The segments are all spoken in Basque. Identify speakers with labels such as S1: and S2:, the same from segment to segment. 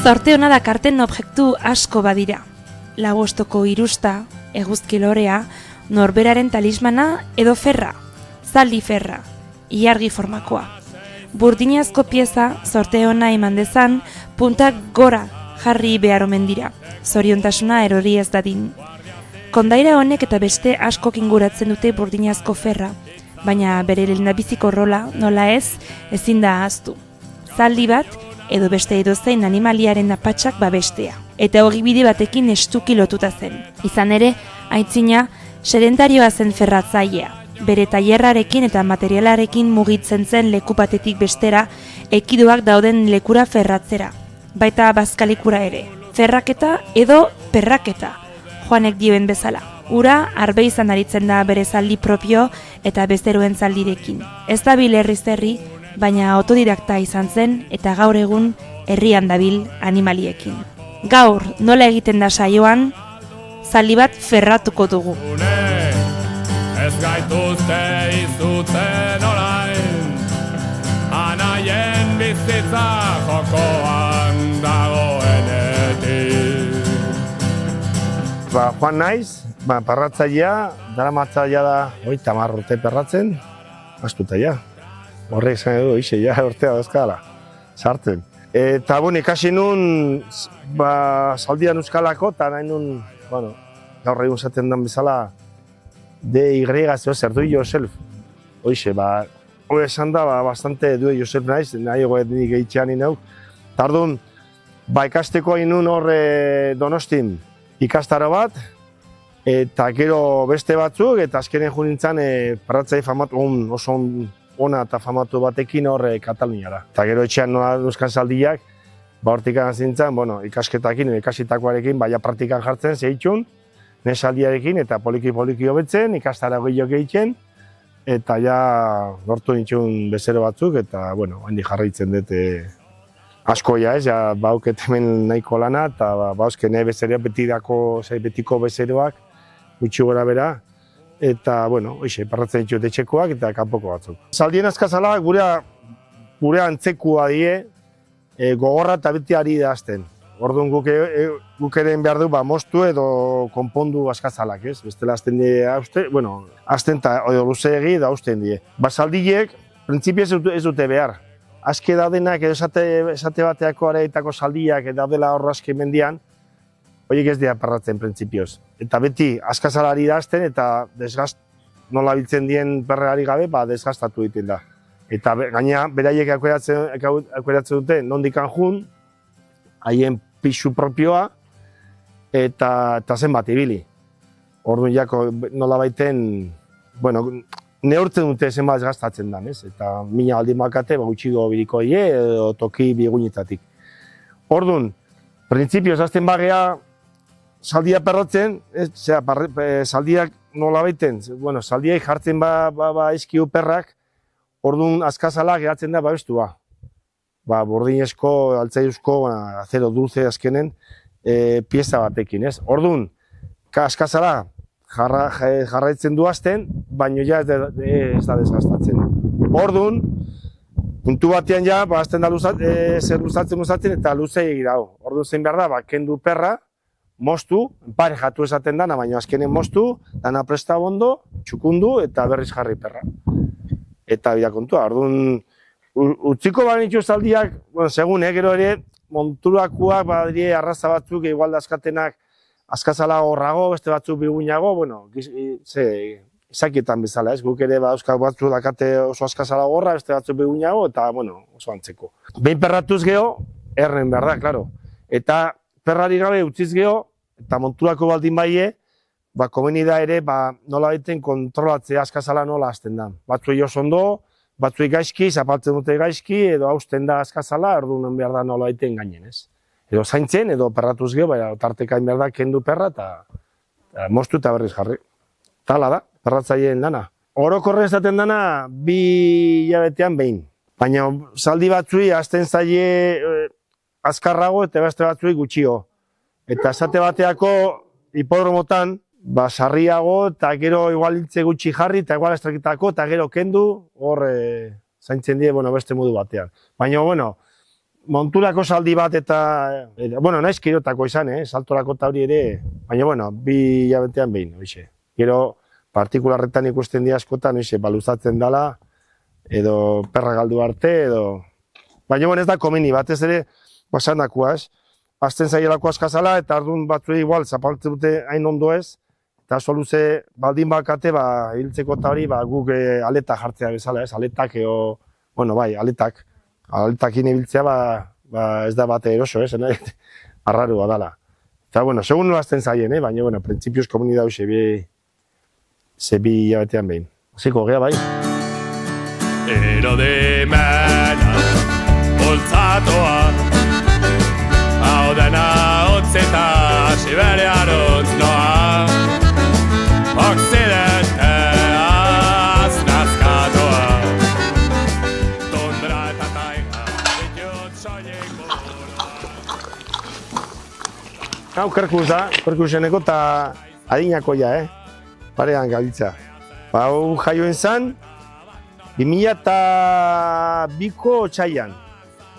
S1: Zorte hona dakarten objektu asko badira. Lagostoko irusta, eguzki lorea, norberaren talismana edo ferra, zaldi ferra, ilargi formakoa. Burdinazko pieza zorte hona eman dezan, puntak gora jarri behar omen dira, zoriontasuna erori ez dadin. Kondaira honek eta beste askok inguratzen dute burdinazko ferra, baina bere lehendabiziko rola, nola ez, ezin da ahaztu. Zaldi bat, edo beste edozein animaliaren apatsak babestea. Eta ogibide batekin estuki lotuta zen. Izan ere, aitzina, sedentarioa zen ferratzailea. Bere tailerrarekin eta materialarekin mugitzen zen leku batetik bestera, ekiduak dauden lekura ferratzera. Baita bazkalikura ere. Ferraketa edo perraketa, Joanek dioen bezala. Ura arbe izan aritzen da bere zaldi propio eta bezeroen zaldirekin. Ez dabil herriz herri, baina autodidakta izan zen eta gaur egun herrian dabil animaliekin. Gaur nola egiten da saioan, zaldi bat ferratuko dugu.
S2: Ez gaituzte izuten orain, anaien bizitza jokoan dagoenetik.
S3: Joan naiz, parratzailea, daramatzailea da 30 urte perratzen, astuta ja. Horrek izan edo, ja, urtea dazkala, sartzen. Eta, ikasi nun, zaldian euskalako, eta nahi nun, gaur egun zaten den bezala, DY zer, do it yourself. Hoxe, hori esan da, bastante do it yourself naiz, nahi egoet nik eitxean inau. Tardun, ikasteko hain nun hor Donostin ikastaro bat, eta gero beste batzuk, eta azkenen jo nintzen perratzaile famatu, oso ona eta famatu batekin hor Kataluniara. Eta gero etxean nola euskan zaldiak, hortikan zintzen, ikasketakin, ikasitakoarekin, praktikan jartzen, zehitxun, nesaldiarekin eta poliki-poliki hobetzen, ikastara gehiago egiten, eta ja lortu nintzun bezero batzuk, eta, handi jarraitzen dut asko ja ez, bauket hemen nahiko lana, eta bauzke nahi bezeroak betiko bezeroak, gutxi gora bera, eta, parratzen ditut etxekoak eta kanpoko batzuk. Zaldien azkazala gure antzekua die, gogorra eta beti ari da azten. Orduan guk eren behar du moztu edo konpondu azkazalak, ez? Bestela azten die, azten eta luze egi da azten die. Zaldiek, printzipioz ez dute behar. Azke daudenak edo esate bateako areitako zaldiak eta dela horra azke mendian, horiek ez dira parratzen printzipioz. Eta beti azkazalari da azten eta nola biltzen dien perreari gabe, desgastatu egiten da. Eta gaina beraiek aukeratzen dute nondikan jun, haien pixu propioa eta zenbat ibili. Orduan jako nola baiten, neurtzen dute zenbat gastatzen den, ez? Eta mina aldin bakate, gutxigo biriko edo toki bigunetatik. Orduan, printzipioz azten bagea zaldia perrotzen, zaldiak nola baiten, zaldiak jartzen izkiu perrak, orduan azkazala geratzen da babestua. Burdinezko, altzaiuzko, acero dulce azkenen, pieza batekin, ez? Orduan, azkazala jarraitzen du azten, baina ja ez da desgastatzen. Orduan, puntu batean ja, azten da zer luzatzen eta luzei egirago. Orduan zein behar da, kendu perra, moztu, emparejatu esaten dana, baina azkenen moztu, dana presta bondo, txukundu eta berriz jarri perra. Eta bida kontua, orduan, utziko banitzu zaldiak, segun, gero ere, monturakuak badire arraza batzuk, igual da azkatenak, azkazala horrago, beste batzuk biguinago, izakietan bezala, ez? Guk ere euskal batzuk dakate oso azkazala gorra, beste batzuk biguinago, eta, oso antzeko. Behin perratuz geho, erren behar da, klaro. Eta perrari gabe utziz geho, eta monturako baldin baie, komeni da ere, nola baiten kontrolatzea azkazala nola azten da. Batzuei oso ondo, batzuei gaizki, zapaltzen dute gaizki, edo hausten da azkazala, orduan behar da nola baiten gainen, ez? Edo zaintzen, edo perratuz geho, tartekain behar da kendu perra, eta moztu eta berriz jarri. Tala da, perratzaileen dana. Orokorren esaten dana, 2 hilabetean behin. Baina zaldi batzui, azten zaie azkarrago, eta beste batzui gutxio. Eta esate bateako hipodromotan, sarriago, eta gero igual hiltze gutxi jarri, eta igual estrakitako, eta gero kendu, hor zaintzen die, beste modu batean. Baina, monturako saldi bat eta bueno, naiz kirotako izan, saltorako eta hori ere, baina, bueno, 2 hilabetean behin, hoxe. Gero, partikularretan ikusten di askotan, hoxe, baluzatzen dala, edo perra galdu arte, edo... Baina, bueno, ez da komeni, batez ere, basandakoa, ez? Azten zaielako askazala, eta ardun batzuei igual, zapaltzen dute hain ondo ez, eta soluze baldin bakate, hiltzeko eta hori, guk aleta jartzea bezala, ez? Aletak, bueno, bai, aletak. Aletakin ibiltzea, ez da bate eroso, ez? Arrarua dala. Eta, bueno, segun nola azten zaien, baina, bueno, printzipioz komuni dauze, ze 2 hilabetean behin. Hasiko gea, bai.
S2: Erode mena, boltzatoa, hau dena hotzeta, Siberiarontz noa, Occidentea, aznazkatoa, tundra eta taiga, ditut soilik burua.
S3: Hau, kerkuz da, kerkuseneko eta adinakoia, parean gabiltza. Hau jaioen zan, 2002ko otxaian.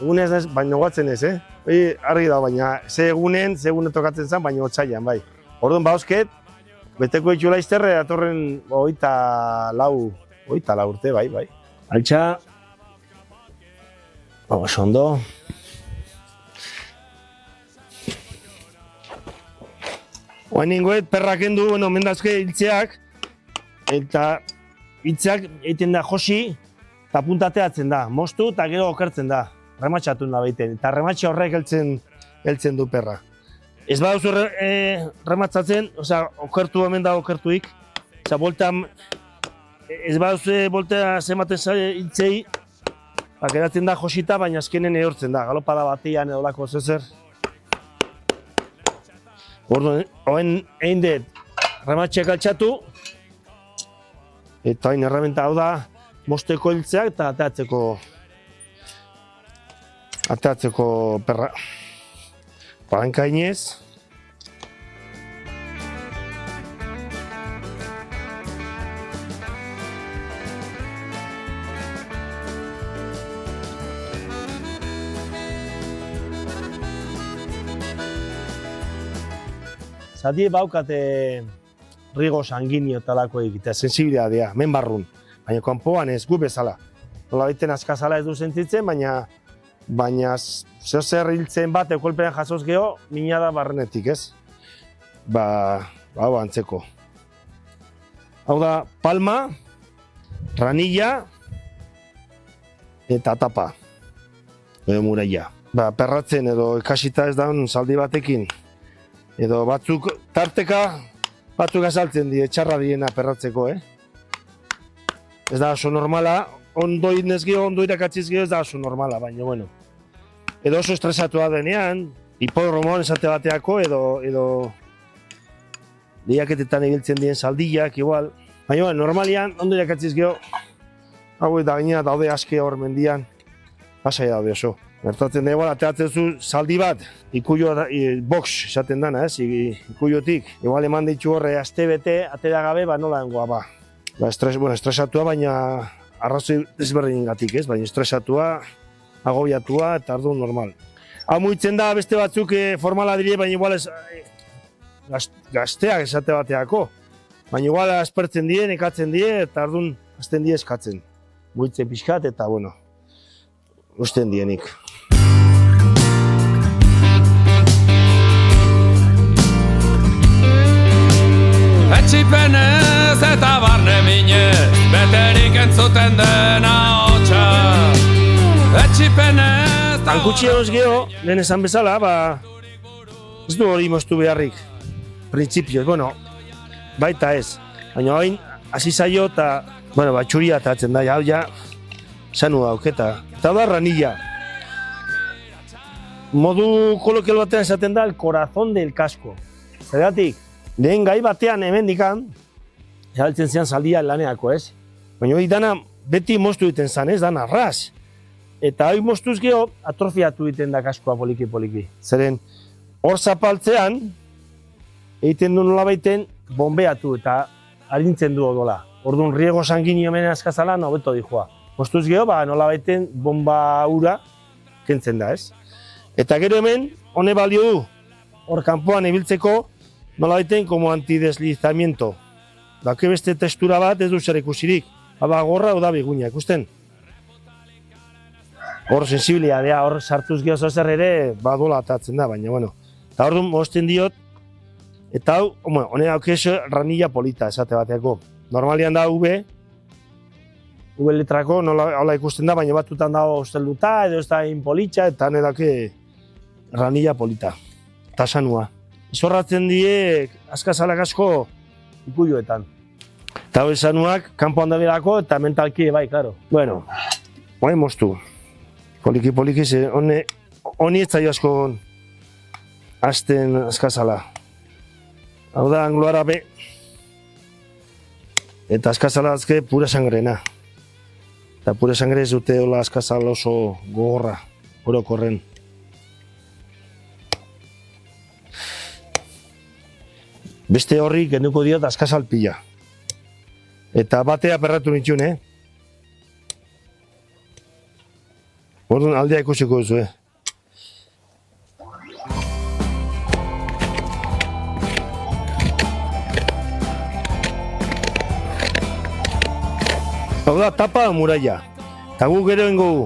S3: Egunez ez, baina guatzen ez, argi da, baina ze egune tokatzen zen, baina otxaian, bai. Orduan bauzket, beteko itxula izterre, atorren 24 urte, bai. Altxa, oso ondo. Oain ningoet, perrak endu, bueno, mendazke hiltzeak, eta hiltzeak egiten da josi, eta puntateatzen da, moztu eta gero okertzen da, rematxatu da behiten, eta rematxe horrek heltzen du perra. Ez baduzu rematzatzen, okertu hemen da okertuik, ez baduzu voltea zematen hiltzei, geratzen da josita, baina azkenen ehortzen da, galopada batean edo lako zezer. Orduan, egin dut, rematxeak altxatu, eta hain erramenta hau da, mosteko hiltzeak eta ateatzeko perra. Palanka inez. Zati baukate rigo sanguinio talako egitea, sensibilitatea, men barrun. Baina kanpoan ez gu bezala. Nola baiten askazala ez du sentitzen, baina zer hiltzen bat ekolpean jasoz geho, mina da barrenetik, ez? Hau antzeko. Hau da palma, ranilla eta tapa. Edo muraia. Perratzen edo ikasita ez daun zaldi batekin. Edo batzuk tarteka, batzuk azaltzen die, txarra diena perratzeko, Ez da oso normala, ondo inez geho, ondo irakatziz geho, ez da oso normala, baina, bueno. Edo oso estresatua denean, hipodromoan esate bateako, edo lehiaketetan ibiltzen dien saldiak, igual. Baina, bueno, normalian, ondo irakatziz geho, hau eta gainera daude aske hor mendian, pasai daude oso. Gertatzen da, igual, ateatzen zu saldi bat, ikuio, box esaten dana, ikuiotik. Igual eman ditu horre aste bete, atera gabe, nola dengoa, estresatua, baina arrazoi ezberdinengatik, baina estresatua, agobiatua eta ardu normal. Hau muitzen da beste batzuk formala dire, baina igual gazteak esate bateako. Baina igual aspertzen die, nekatzen die, eta ardun azten die eskatzen. Muitzen pixkat eta, bueno, usten dienik.
S2: Etxipenez eta barne minez, beterik entzuten dena hotxa. Etxipenez...
S3: Hankutsi eroz geho, lehen esan bezala, ez du hori moztu beharrik. Printzipioz, bueno, baita ez. Baina hain, hasi zaio eta, txuria atatzen da, hau ja, sanu dauketa. Eta da ranilla. Modu kolokial batean esaten da, el corazón del casco. Zergatik, lehen gai batean hemendikan, erabiltzen zian zaldia laneako, Baina hori dana beti moztu egiten zan, dana ras. Eta hori moztuz geho, atrofiatu egiten da kaskoa poliki-poliki. Zeren, hor zapaltzean, egiten du nola baiten, bombeatu eta arintzen du odola. Orduan, riego sanguinio hemen askazala, hobeto dijoa. Moztuz geho, nola baiten, bomba ura kentzen da, Eta gero hemen, hone balio du, hor kanpoan ibiltzeko, nola baiten, como antideslizamiento. Dake beste textura bat ez du zer ikusirik. Haba gorra o da biguina, ikusten? Hor sensibilidadea, hor sartuz gehoz zer ere, badola atatzen da, baina, bueno. Eta hor du, mozten diot, eta hau, hone haukeso ranilla polita, esate bateako. Normalian da V letrako, nola ikusten da, baina batutan dago ustelduta, edo ez da inpolitxa, eta nedake ranilla polita, tasanua. Izorratzen die, askazalak asko ikuioetan. Eta hau esanuak, kanpoan da berako, eta mentalki bai, karo. Bueno, bai moztu. Poliki, ze honi ez zaio asko hasten askazala. Hau da, angloara be. Eta askazala azke pura sangrena. Eta pura sangre ez dute hola askazala oso gogorra, orokorren. Beste horri kenduko diot askazal pila. Eta batea perratu nitxun, Orduan aldea ikusiko duzu, Hau da, tapa da muraia. Eta gu gero ingo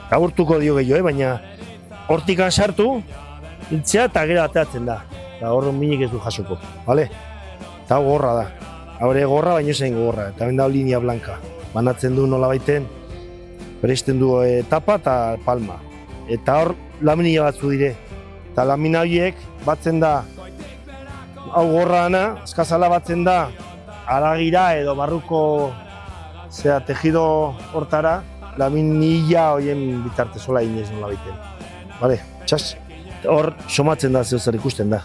S3: agurtuko dio gehiago, baina hortikan sartu, hiltzea eta gero ateatzen da. Eta horren minik ez du jasoko, bale? Eta hau gorra da. Hau ere gorra, baina zein gorra. Eta ben da linea blanka. Banatzen du nola baiten, bereizten du tapa eta palma. Eta hor lamina batzu dire. Eta lamina horiek batzen da, hau gorra dana, eskazala batzen da, aragira edo barruko tejido hortara, laminilla horien bitarte sola inez nola baiten. Bale, txas? Hor somatzen da, zer ikusten da.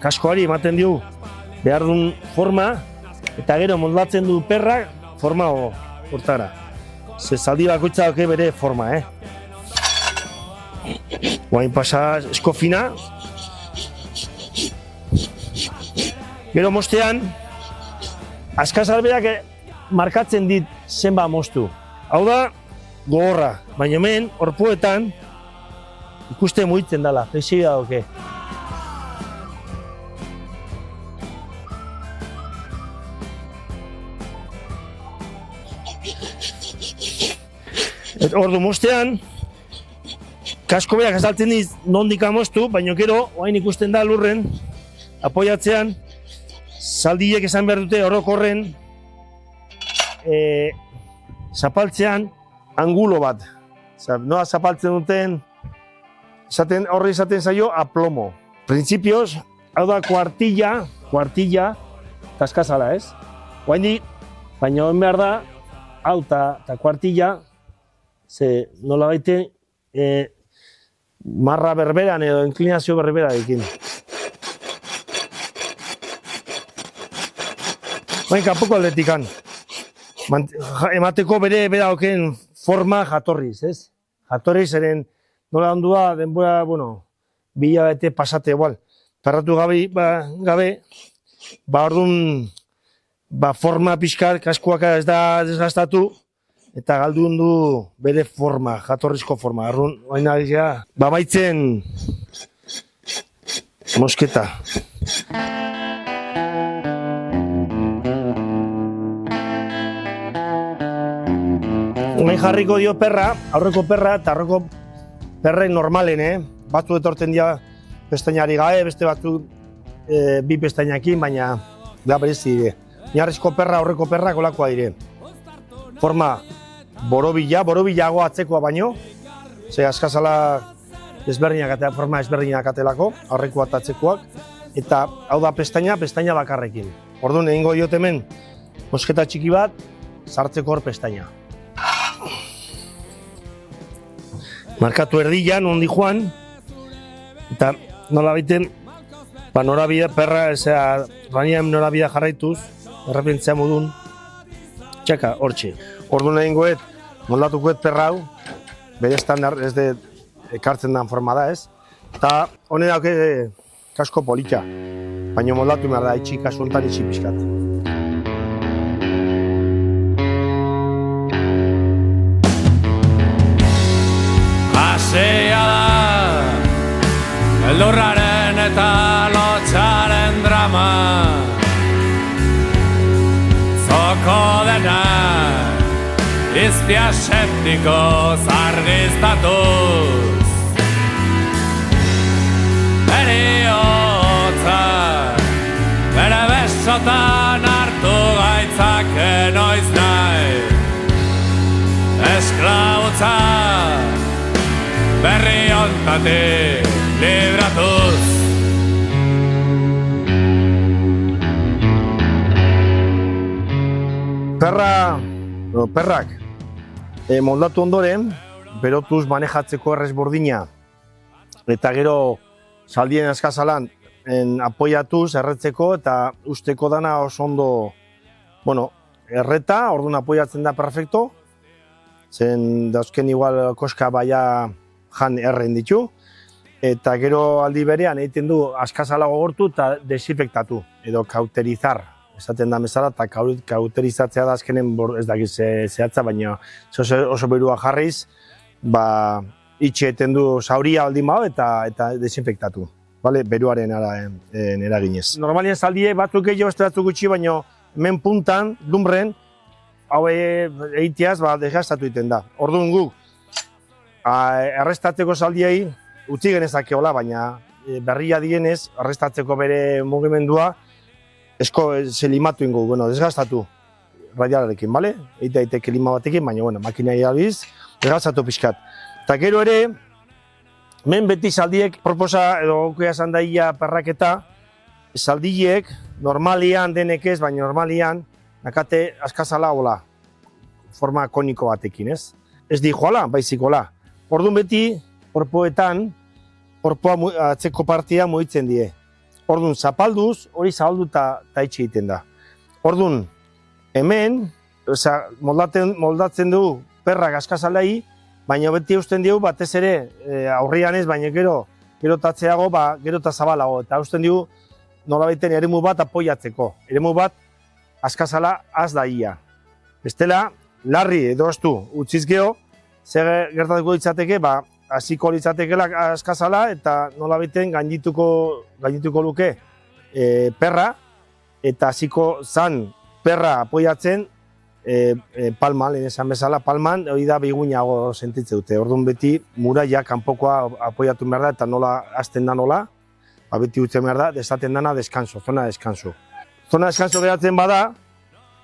S3: Kaskoari ematen dio behar duen forma, eta gero moldatzen du perrak forma hortara. Ze zaldi bakoitza doke bere forma, Guain pasa eskofina. Gero mostean, askazalberak markatzen dit zenba moztu. Hau da, gogorra, baina hemen, horpuetan, ikuste mugitzen dela, flexibilidad doke. Ordu mostean, kasko berak azaltzen diz nondik amoztu, baina gero, oain ikusten da lurren, apoiatzean, zaldiek esan behar dute orokorren, zapaltzean, angulo bat. Noa zapaltzen duten, horre izaten zaio, aplomo. Printzipioz, hau da kuartilla, taskazala, ez? Oain baina oen behar da, hau eta kuartilla, ze nola baite marra berberan edo inklinazio berbera ekin. Baina kapoko aldetikan. Emateko bere oken forma jatorriz, ez? Jatorriz eren nola ondua denbora, bila bete pasate igual. Perratu gabe, orduan, forma pixkat, kaskoak ez da desgastatu, eta galdun du bere forma, jatorrizko forma. Arrun, baina baitzen mosketa. Hemen jarriko dio perra, aurreko perra eta aurreko perren normalen, Batzu etortzen dira pestainari gabe, beste batzu bi pestainakin, baina berezi dire. Oinarrizko perra, aurreko perra, kolakoa dire. Forma borobilago atzekoa baino, ze askazala forma ezberdinak atelako, aurrekoa eta atzekoak, eta hau da pestaina bakarrekin. Orduan egingo diot hemen mosketa txiki bat, sartzeko hor pestaina. Markatu erdian, nondi joan, eta nola baiten, norabidea perra, ranian norabidea jarraituz, errepentzea modun, txaka, hortxe. Orduan egingoet, moldatukoet perra hau, bere estandar, ez de ekartzen den forma da, ez? Eta honen dauke kasko polita. baina moldatu behar da, itxi kasu honetan itxi pixkat.
S2: Hasia da Eldurraren eta lotsaren drama Zoko denak Izpia septikoz argiztatuz Heriotza Bere besotan hartu gaitzake noiz nahi Esklabutza Berri hontatik libratuz
S3: Perrak moldatu ondoren, berotuz manejatzeko errezbordina eta gero saldien askazalan apoiatuz erretzeko eta usteko dana oso ondo, erreta, orduan apoiatzen da perfecto, zen dauzken igual koska baia jan erren ditu, eta gero aldi berean egiten du askazala gogortu eta desinfektatu, edo kauterizar, esaten da bezala, eta kauterizatzea da azkenen ez dakiz zehatza, baina oso berua jarriz, itxe eten du sauria aldin bau eta desinfektatu, beruaren eraginez. Normalien zaldie batzuk gehiago ez batzuk gutxi, baina hemen puntan, lumren, hau egiteaz desgastatu egiten da. Orduan guk, arrestatzeko zaldiei utzi genezakeola, baina berria dienez, arrestatzeko bere mugimendua, esko zelimatu ingo, desgastatu radialarekin, bale? Eite klima batekin, baina makinai albiz, desgastatu pixkat. Eta gero ere, men beti zaldiek proposa edo okea esan daia perraketa, zaldiek normalian denek ez, baina normalian nakate askazala hola, forma koniko batekin, ez? Ez di joala, baizik hola. Orduan beti, orpoetan, orpoa atzeko partia mugitzen die. Orduan, zapalduz, hori zabaldu eta itxe egiten da. Orduan, hemen, moldatzen dugu perrak askazalai, baina beti eusten dugu batez ere aurrian ez, baina gero tatzeago, gero eta zabalago. Eta eusten dugu nola baiten eremu bat apoiatzeko. Eremu bat askazala az da ia. Bestela, larri edo estu utziz geho, zer gertatuko ditzateke, hasiko litzatekela askazala eta nola baiten gaindituko luke perra, eta hasiko zan perra apoiatzen palman, lehen esan bezala, palman, hori da biguinago sentitze dute. Orduan beti muraia kanpokoa apoiatu behar da eta nola hasten da nola, beti utzen behar da, desaten dana deskanso, zona deskanso. Zona deskanso geratzen bada,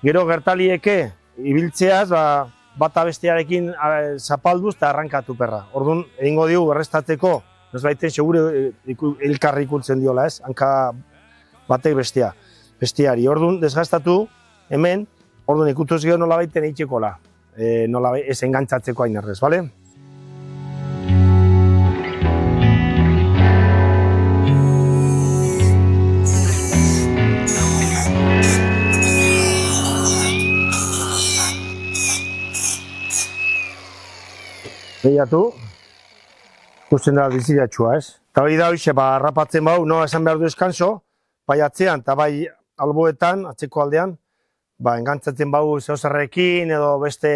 S3: gero gertalieke ibiltzeaz, bata bestearekin zapalduz eta arrankatu perra. Orduan, egingo digu errestatzeko, ez baiten segure elkarri ikultzen diola ez, hanka batek besteari. Orduan, desgastatu hemen, orduan ikutuz gero nola baiten eitxekola, nola ez engantzatzeko hain errez, bale? Behiatu, ikusten da biziratxua, ez? Eta hori da hoxe, harrapatzen bau, nola esan behar du eskanso, bai atzean eta bai alboetan, atzeko aldean, engantzatzen bau zehozarrekin edo beste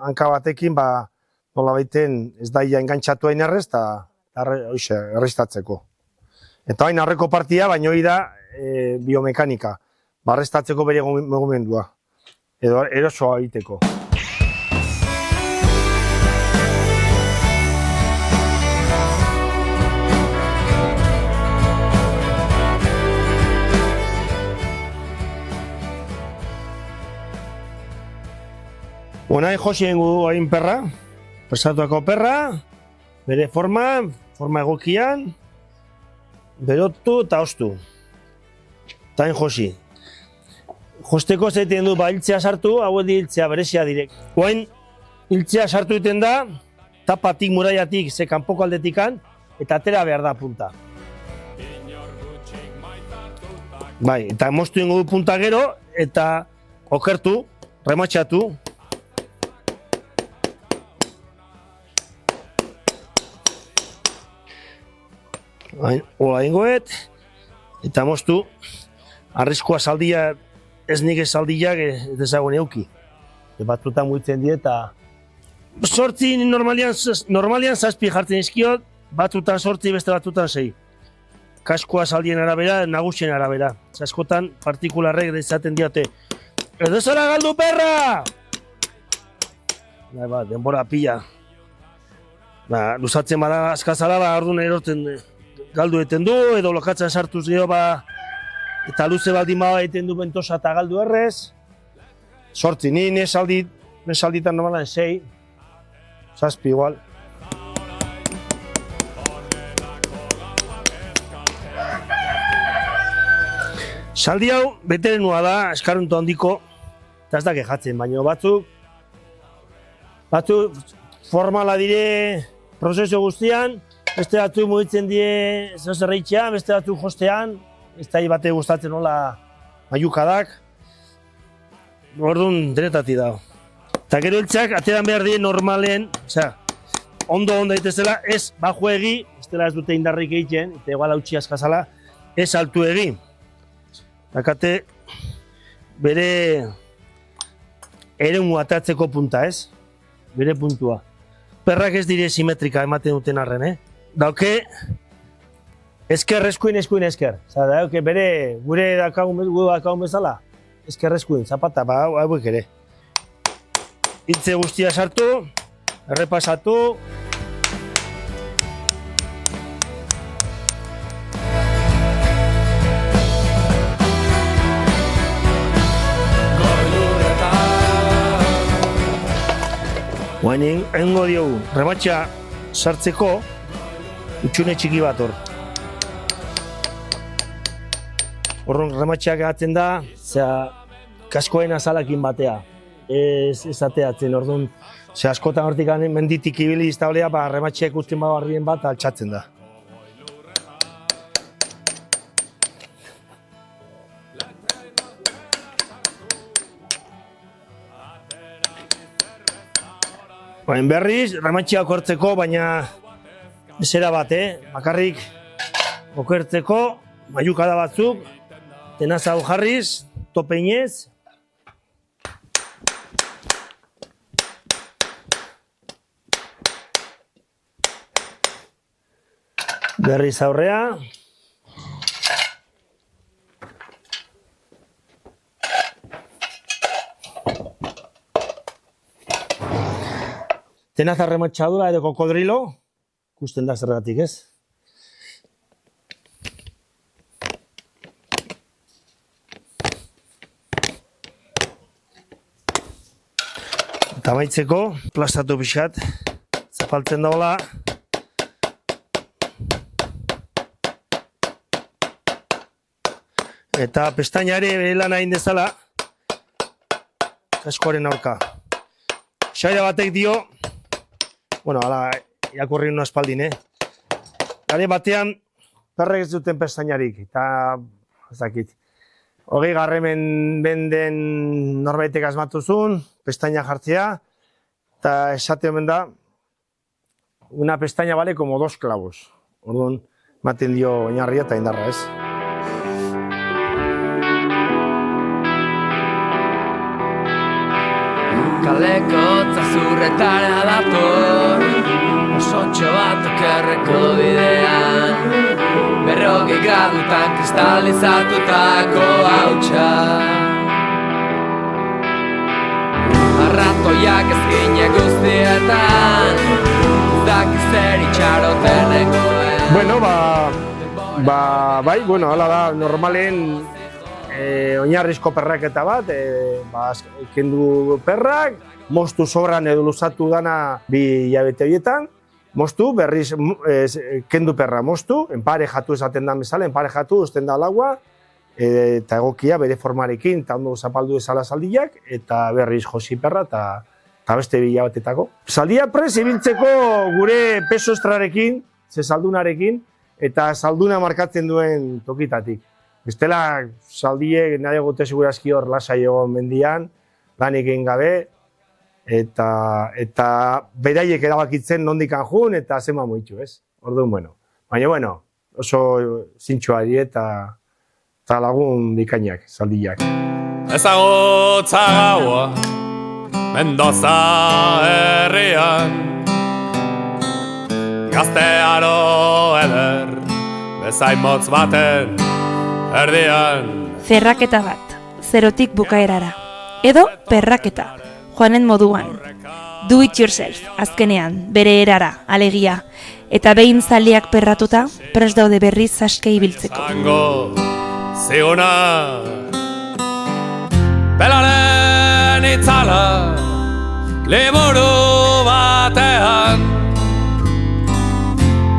S3: hanka batekin, nola baiten ez daia engantzatu hain errez, eta hoxe, errestatzeko. Eta hain arreko partia, baina hori da biomekanika, errestatzeko bere mugimendua, edo erosoa egiteko. Hain josien gu hain perra, prestatuako perra, bere forma egokian, berotu eta ostu. Eta hain josi. Josteko zaiten du hiltzea sartu, hau edi hiltzea berezia direk. Hain hiltzea sartu egiten da, tapatik muraiatik ze kanpoko aldetikan, eta atera behar da punta. Eta moztu ingo du punta gero, eta okertu, rematxatu. Hola ingoet, Eta moztu, arriskoa saldia, ez nik ez saldiak ez dezagun euki. Batzutan muitzen die eta... Sortzi normalian zazpi jartzen izkiot, batzutan sortzi, beste batzutan 6. Kaskoa saldien arabera, nagusien arabera. Askotan partikularrek izaten diote. Ez dezara galdu perra! Denbora pila. Luzatzen bada askazala, orduan erorten galdu eten du, edo lokatzen sartuz geho, eta luze baldin bada egiten du bentosa eta galdu errez. Sortzi, ni nesalditan normalan 6, zazpi igual. Saldi hau, beterenua da, eskarunto handiko, eta ez da kejatzen, baina batzuk formala dire prozesu guztian, beste batzuk mugitzen die zerreitxean, beste batzuk jostean, ez da bate gustatzen nola maiukadak, orduan denetati dago. Eta gero eltsak, ateran behar die normalen, ondo daitezela, ez baju egi, ez dela ez dute indarrik egiten, eta igual hautsi askazala, ez altu egi. Dakate, bere eremu atatzeko punta, ez? Bere puntua. Perrak ez dire simetrika ematen duten arren, Dauke, esker eskuin esker. Dauke, bere, gure dakagun bezala, esker eskuin, zapata, hauek ere. Hiltze guztia sartu, errepasatu. Guain egingo diogu, rematxa sartzeko utxune txiki bat hor. Horren rematxak egatzen da, kaskoen azalakin batea. Ez ateatzen, orduan, askotan hortik menditik ibili iztablea, rematxeak usten barbien bat altxatzen da. Baina berriz, rematxeak hortzeko, baina esera bat, bakarrik okertzeko, maiukada batzuk, tenaz hau jarriz, topeinez. Berriz aurrea. Tenaza rematxadura edo kokodrilo, ikusten da zergatik, ez? Eta amaitzeko, plastatu pixat, zapaltzen dagoela. Eta pestainare lana egin dezala, kaskoaren aurka. Xaira batek dio, ala, irakurri nuen aspaldin, Gare batean, perrek ez duten pestainarik, eta, ez dakit, 20 benden norbaitek asmatuzun, pestaina jartzea, eta esate hemen da, una pestaina vale como 2 clavos. Orduan, maten dio oinarria eta indarra, ez?
S2: Kaleko zazurretara dator, osontxo bat okerreko bidean, 40 gradutan kristalizatutako hautsa. Arratoiak ezkine guztietan, dakiz zer itxaroten nengoen.
S3: Bueno, bai, hala da, normalen oinarrizko perraketa bat, kendu perrak, moztu sobran edo luzatu dana 2 hilabete horietan, moztu, berriz kendu perra moztu, enparejatu esaten da bezala, enparejatu uzten da lagua, eta egokia bere formarekin, eta ondo zapaldu ezala zaldiak, eta berriz josi perra, eta beste 2 hilabetetako. Zaldia prez ibiltzeko gure peso estrarekin, ze saldunarekin, eta salduna markatzen duen tokitatik. Bestela, saldiek nahi gote segurazki hor lasai egon mendian, lanik egin gabe, eta beraiek erabakitzen nondik anjun eta zema moitxu, ez? Orduan, Baina, oso zintxoari eta eta lagun bikainak, zaldiak.
S2: Ezagutza gaua Mendoza herrian Gaztearo eder Bezain motz baten erdian
S1: Zerraketa bat, zerotik bukaerara. Edo perraketa, joanen moduan. Do it yourself, azkenean, bere erara, alegia. Eta behin zaliak perratuta, prest daude berriz aske ibiltzeko.
S2: Zango ziguna Pelaren itzala Liburu batean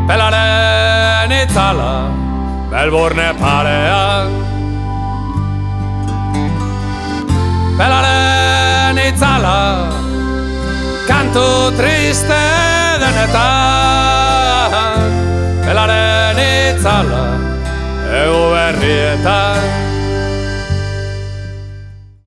S2: Pelaren itzala Melbourne parean Pelaren itzala Kantu triste denetan Pelaren itzala Egu berrietan